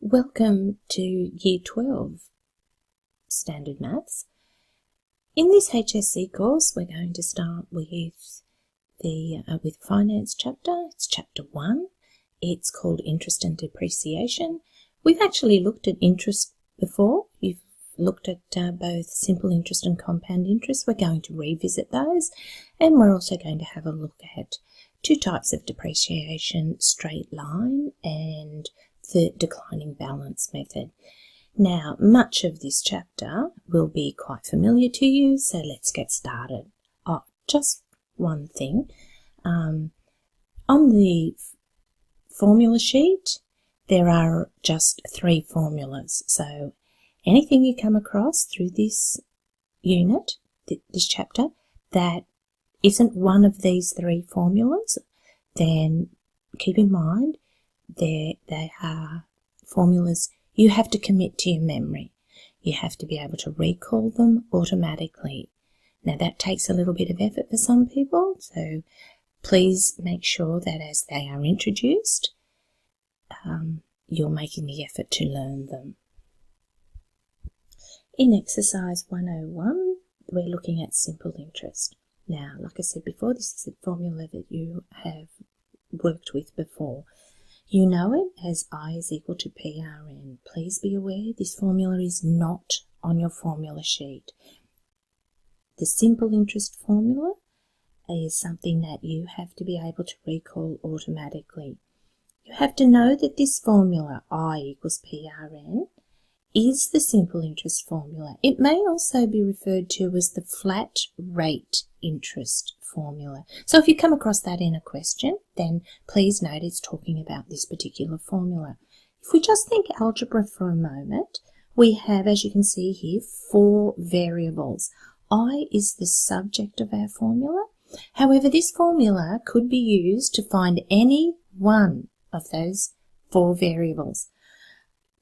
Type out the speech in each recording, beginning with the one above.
Welcome to Year 12 Standard Maths. In this HSC course, we're going to start with the Finance chapter. It's chapter 1. It's called Interest and Depreciation. We've actually looked at interest before. You've looked at both simple interest and compound interest. We're going to revisit those, and we're also going to have a look at two types of depreciation: straight line and the declining balance method. Now, much of this chapter will be quite familiar to you, so let's get started. Just one thing. On the formula sheet, there are just 3 formulas. So anything you come across through this unit, this chapter, that isn't one of these 3 formulas, then keep in mind they are formulas you have to commit to your memory. You have to be able to recall them automatically. Now that takes a little bit of effort for some people, so please make sure that as they are introduced, you're making the effort to learn them. In exercise 101, we're looking at simple interest. Now, like I said before, this is a formula that you have worked with before. You know it as I is equal to PRN. Please be aware this formula is not on your formula sheet. The simple interest formula is something that you have to be able to recall automatically. You have to know that this formula, I equals PRN, is the simple interest formula. It may also be referred to as the flat rate interest formula. So if you come across that in a question, then please note it's talking about this particular formula. If we just think algebra for a moment, we have, as you can see here, 4 variables. I is the subject of our formula. However, this formula could be used to find any one of those 4 variables.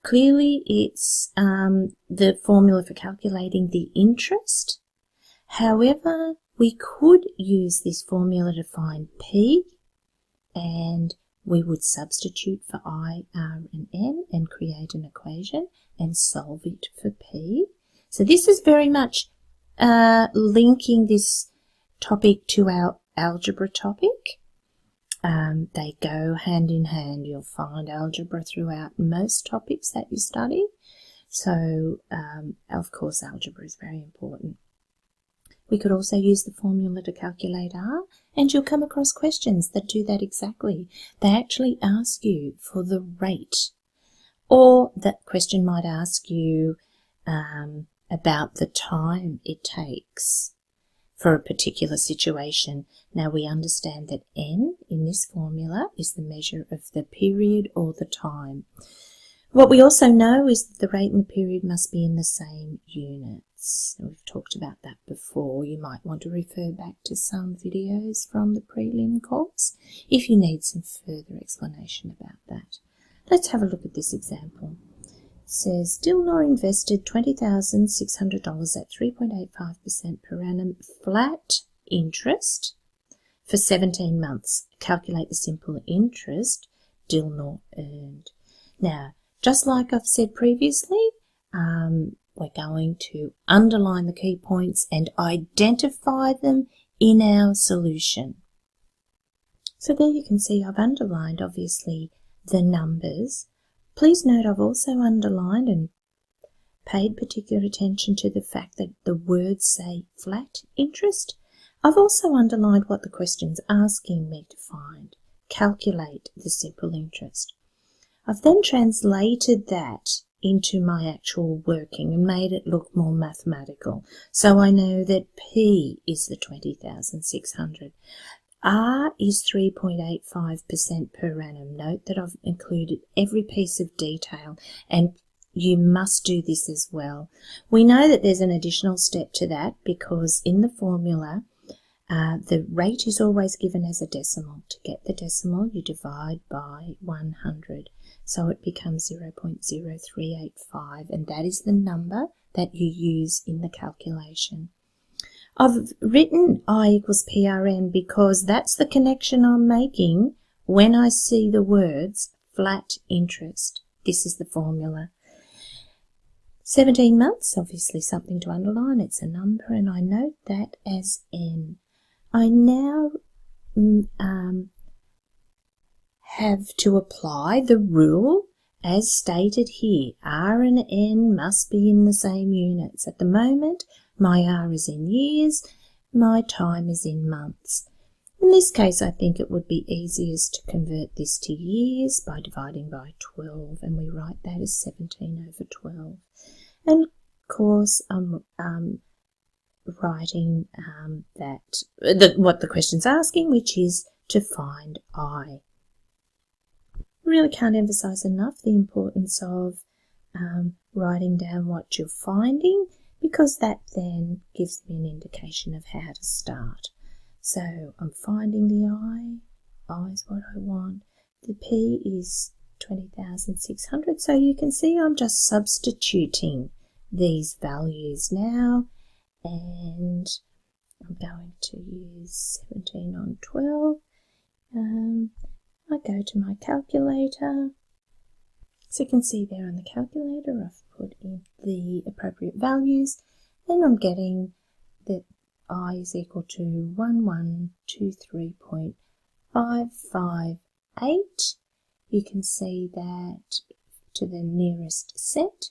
Clearly, it's the formula for calculating the interest. However, we could use this formula to find P, and we would substitute for I, R, and N and create an equation and solve it for P. So this is very much linking this topic to our algebra topic. They go hand in hand. You'll find algebra throughout most topics that you study. So, of course, algebra is very important. We could also use the formula to calculate R, and you'll come across questions that do that exactly. They actually ask you for the rate, or that question might ask you about the time it takes for a particular situation. Now we understand that N in this formula is the measure of the period or the time. What we also know is that the rate and the period must be in the same units. We've talked about that before. You might want to refer back to some videos from the prelim course if you need some further explanation about that. Let's have a look at this example. It says, Dilnor invested $20,600 at 3.85% per annum flat interest for 17 months. Calculate the simple interest Dilnor earned. Now, just like I've said previously, we're going to underline the key points and identify them in our solution. So there you can see I've underlined, obviously, the numbers. Please note I've also underlined and paid particular attention to the fact that the words say flat interest. I've also underlined what the question's asking me to find. Calculate the simple interest. I've then translated that into my actual working and made it look more mathematical. So I know that P is the 20,600. R is 3.85% per annum. Note that I've included every piece of detail, and you must do this as well. We know that there's an additional step to that because in the formula, the rate is always given as a decimal. To get the decimal, you divide by 100. So it becomes 0.0385, and that is the number that you use in the calculation. I've written I equals PRN because that's the connection I'm making when I see the words flat interest. this is the formula. 17 months, obviously something to underline. It's a number, and I note that as n. I now have to apply the rule as stated here. R and N must be in the same units. At the moment, my R is in years, my time is in months. In this case, I think it would be easiest to convert this to years by dividing by 12, and we write that as 17 over 12. And of course, I'm writing what the question's asking, which is to find I. Really can't emphasize enough the importance of writing down what you're finding, because that then gives me an indication of how to start. So I'm finding the I is what I want. The P is 20,600. So you can see I'm just substituting these values now, and I'm going to use 17 on 12. I go to my calculator. So you can see there on the calculator I've put in the appropriate values, and I'm getting that I is equal to 1123.558. You can see that to the nearest set,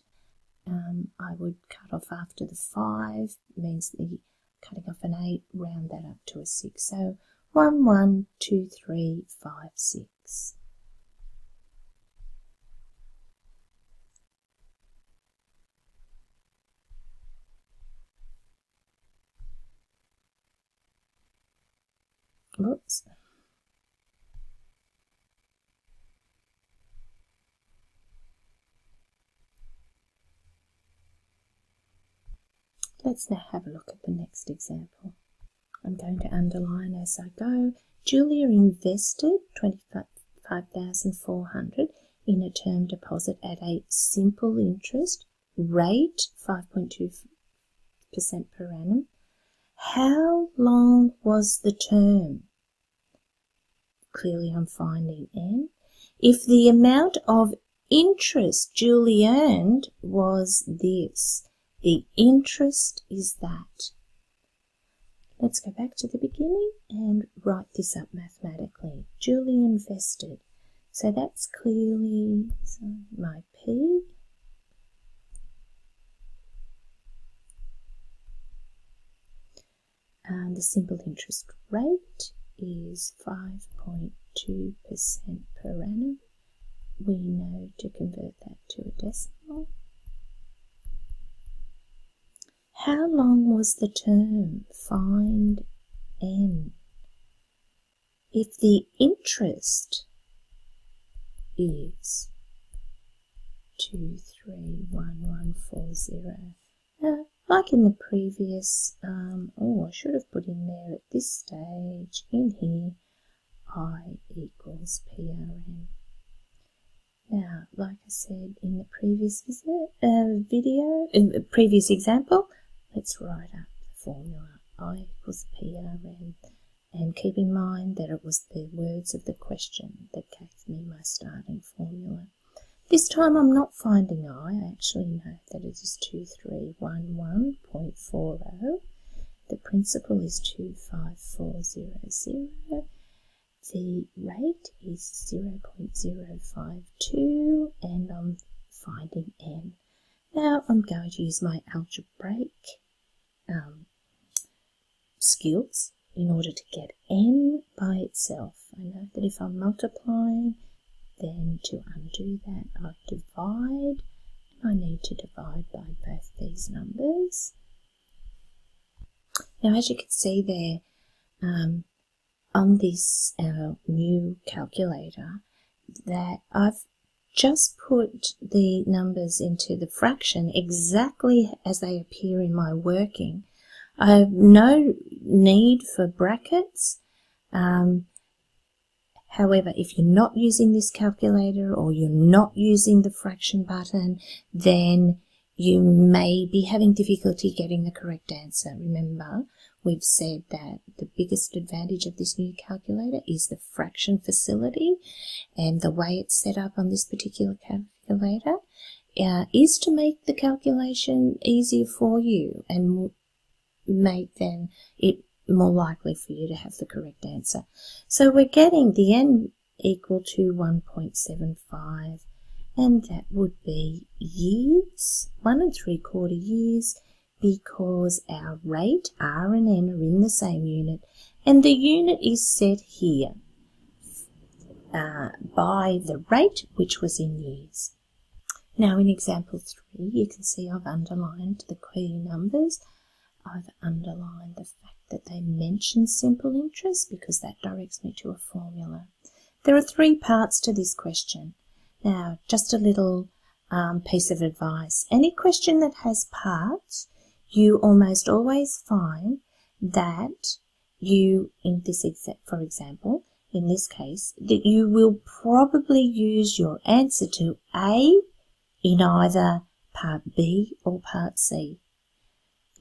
I would cut off after the 5, means the cutting off an 8, round that up to a 6. So 112356. Whoops. Let's now have a look at the next example. I'm going to underline as I go. Julia invested $25,400 in a term deposit at a simple interest rate, 5.2% per annum. How long was the term? Clearly I'm finding N. If the amount of interest Julie earned was this, the interest is that. Let's go back to the beginning and write this up mathematically. Julie invested. So that's clearly my P. The simple interest rate is 5.2% per annum. We know to convert that to a decimal. How long was the term? Find N. If the interest is 231140, like in the previous, I should have put in there at this stage, in here, I equals PRN. Now, like I said in the previous previous example, let's write up the formula. I equals PRN. And keep in mind that it was the words of the question that gave me my starting formula. This time I'm not finding I actually know that it is 2311.40. The principal is 25400. The rate is 0.052, and I'm finding N. Now I'm going to use my algebraic skills in order to get N by itself. I know that if I'm multiplying, then to undo that I divide, and I need to divide by both these numbers. Now as you can see there, on this new calculator, that I've just put the numbers into the fraction exactly as they appear in my working. I have no need for brackets. However, if you're not using this calculator or you're not using the fraction button, then you may be having difficulty getting the correct answer. Remember, we've said that the biggest advantage of this new calculator is the fraction facility, and the way it's set up on this particular calculator is to make the calculation easier for you and make then it more likely for you to have the correct answer. So we're getting the n equal to 1.75, and that would be years, 1 3/4 years, because our rate, R and N, are in the same unit, and the unit is set here by the rate, which was in years. Now in example 3, you can see I've underlined the key numbers. I've underlined the fact that they mention simple interest because that directs me to a formula. There are 3 parts to this question. Now, just a little piece of advice. Any question that has parts, you almost always find that you, for example, in this case, that you will probably use your answer to A in either part B or part C.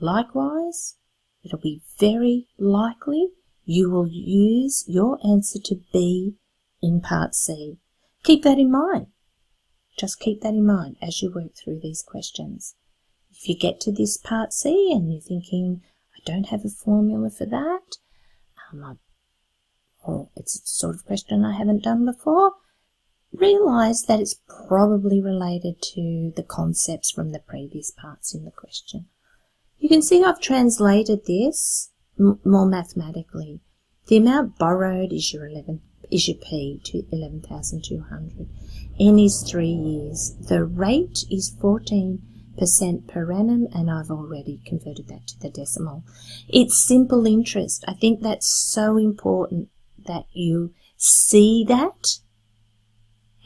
Likewise, it'll be very likely you will use your answer to B in part C. Keep that in mind. Just keep that in mind as you work through these questions. If you get to this part C and you're thinking, I don't have a formula for that, or it's a sort of question I haven't done before, realise that it's probably related to the concepts from the previous parts in the question. You can see I've translated this more mathematically. The amount borrowed is your P to 11,200. N is 3 years. The rate is 14% per annum, and I've already converted that to the decimal. It's simple interest. I think that's so important that you see that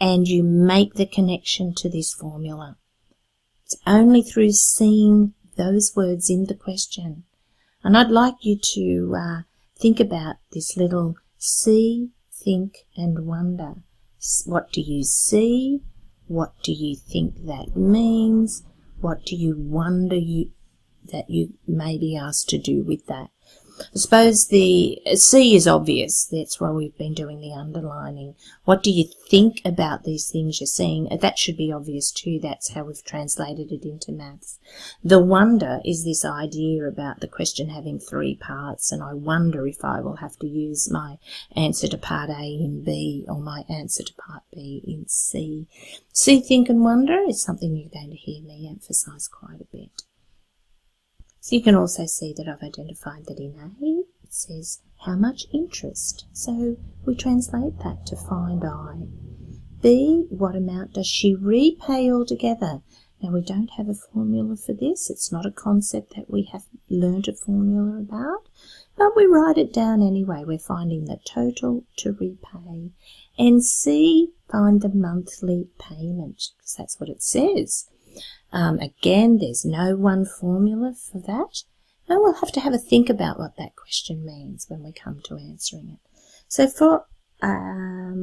and you make the connection to this formula. It's only through seeing those words in the question. And I'd like you to think about this little see, think and wonder. What do you see? What do you think that means? What do you wonder that you may be asked to do with that? I suppose the C is obvious. That's why we've been doing the underlining. What do you think about these things you're seeing? That should be obvious too. That's how we've translated it into maths. The wonder is this idea about the question having 3 parts, and I wonder if I will have to use my answer to part A in B or my answer to part B in C. See, think and wonder is something you're going to hear me emphasise quite a bit. So you can also see that I've identified that in A it says how much interest. So we translate that to find I. B, what amount does she repay altogether? Now we don't have a formula for this. It's not a concept that we have learnt a formula about, but we write it down anyway. We're finding the total to repay. And C, find the monthly payment, because that's what it says. Again, there's no one formula for that, and we'll have to have a think about what that question means when we come to answering it. So for, I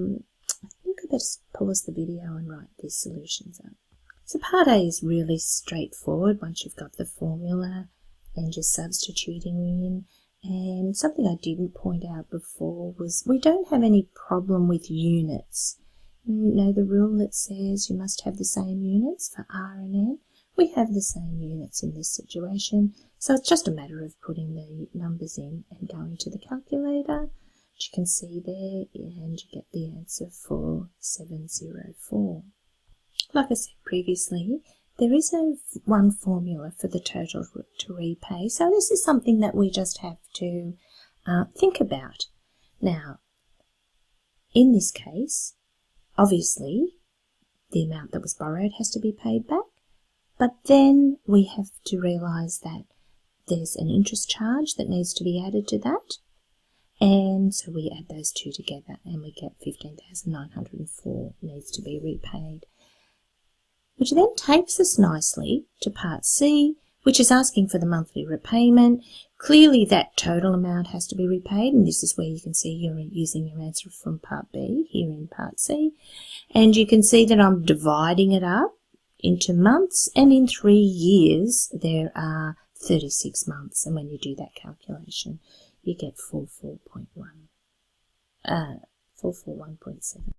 think I better pause the video and write these solutions up. So part A is really straightforward once you've got the formula and you're substituting in. And something I didn't point out before was we don't have any problem with units. You know the rule that says you must have the same units for R and N? We have the same units in this situation, so it's just a matter of putting the numbers in and going to the calculator, which you can see there, and you get the answer 4704. Like I said previously, there is no one formula for the total to repay, so this is something that we just have to think about. Now, in this case, obviously, the amount that was borrowed has to be paid back, but then we have to realise that there's an interest charge that needs to be added to that, and so we add those two together and we get 15,904 needs to be repaid, which then takes us nicely to part C, which is asking for the monthly repayment. Clearly that total amount has to be repaid, and this is where you can see you're using your answer from part B here in part C. And you can see that I'm dividing it up into months, and in 3 years there are 36 months, and when you do that calculation you get 441.7.